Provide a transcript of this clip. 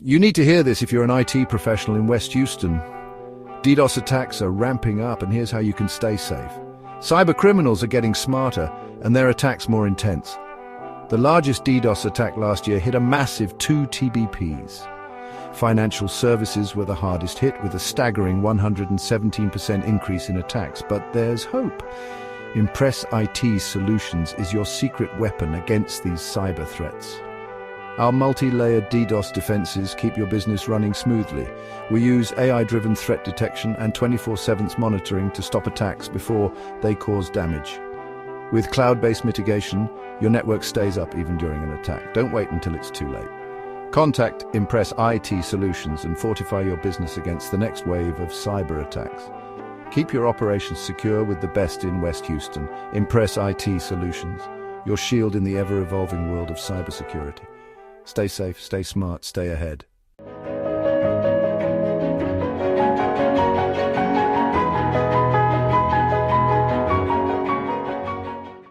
You need to hear this if you're an IT professional in West Houston. DDoS attacks are ramping up, and here's how you can stay safe. Cybercriminals are getting smarter, and their attacks more intense. The largest DDoS attack last year hit a massive 2 TBPs. Financial services were the hardest hit, with a staggering 117% increase in attacks. But there's hope. Impress IT Solutions is your secret weapon against these cyber threats. Our multi-layered DDoS defenses keep your business running smoothly. We use AI-driven threat detection and 24/7 monitoring to stop attacks before they cause damage. With cloud-based mitigation, your network stays up even during an attack. Don't wait until it's too late. Contact Impress IT Solutions and fortify your business against the next wave of cyber attacks. Keep your operations secure with the best in West Houston. Impress IT Solutions, your shield in the ever-evolving world of cybersecurity. Stay safe, stay smart, stay ahead.